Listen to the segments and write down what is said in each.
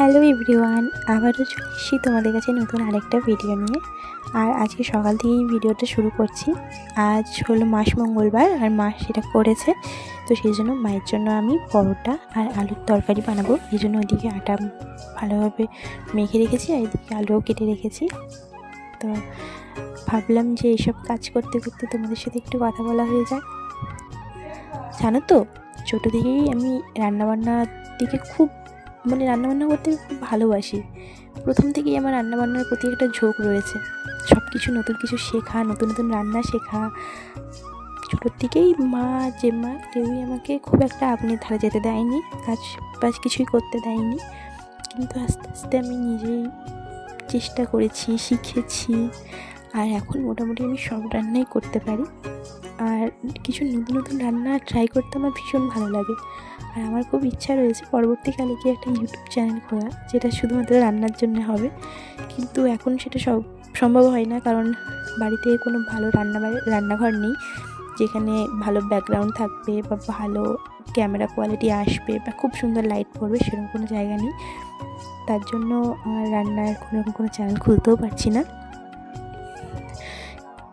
Hello everyone, আবারও চলে এসেছি তোমাদের কাছে নতুন আরেকটা ভিডিও নিয়ে। আর আজকে সকাল থেকেই ভিডিওটা শুরু করছি। আজ হলো মাস মঙ্গলবার আর মা সেটা করেছে, তো সেই জন্য মায়ের জন্য আমি পরোটা আর আলুর তরকারি বানাবো। এই জন্য ওইদিকে আটা ভালোভাবে মেখে রেখেছি আর এদিকে আলুও কেটে রেখেছি। তো ভাবলাম যে এইসব কাজ করতে করতে তোমাদের সাথে একটু কথা বলা হয়ে যায়। জানো তো, ছোটো থেকেই আমি রান্নাবান্নার দিকে খুব রান্নাবান্না করতে আমি খুব ভালোবাসি। প্রথম থেকেই আমার রান্নাবান্নার প্রতি একটা ঝোঁক রয়েছে। সব কিছু নতুন কিছু শেখা, নতুন নতুন রান্না শেখা। ছোটোর থেকেই মা জেম্মা কেউই আমাকে খুব একটা আগুনের ধারে যেতে দেয়নি, কাজ বাজ কিছুই করতে দেয়নি। কিন্তু আস্তে আস্তে আমি নিজেই চেষ্টা করেছি, শিখেছি, আর এখন মোটামুটি আমি সব রান্নাই করতে পারি। আর কিছু নতুন নতুন রান্না ট্রাই করতে আমার ভীষণ ভালো লাগে। আর আমার খুব ইচ্ছা রয়েছে পরবর্তীকালে কি একটা ইউটিউব চ্যানেল খোলা, যেটা শুধুমাত্র রান্নার জন্য হবে। কিন্তু এখন সেটা সম্ভব হয় না, কারণ বাড়িতে কোনো ভালো রান্নাঘর নেই যেখানে ভালো ব্যাকগ্রাউন্ড থাকবে বা ভালো ক্যামেরা কোয়ালিটি আসবে বা খুব সুন্দর লাইট পড়বে, সেরকম কোনো জায়গা নেই। তার জন্য আমার রান্নার কোনো চ্যানেল খুলতেও পারছি না।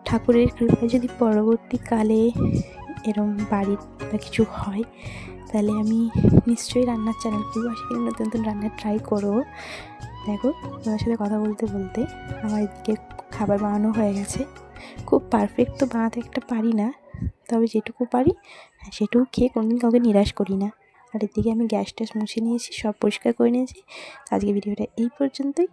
ঠাকুরের কৃপায় যদি পরবর্তীকালে এরম বাড়ির বা কিছু হয়, তাহলে আমি নিশ্চয়ই রান্নার চ্যানেল খুলবো, সেখানে নতুন নতুন রান্না ট্রাই করবো। দেখো, তোমার সাথে কথা বলতে বলতে আমার এদিকে খাবার বানানো হয়ে গেছে। খুব পারফেক্ট তো বানাতে একটা পারি না, তবে যেটুকু পারি সেটুকু খেয়ে কোনোদিন কাউকে নিরাশ করি না। আর এদিকে আমি গ্যাস ট্যাস মুছে নিয়েছি, সব পরিষ্কার করে নিয়েছি। আজকে ভিডিওটা এই পর্যন্তই।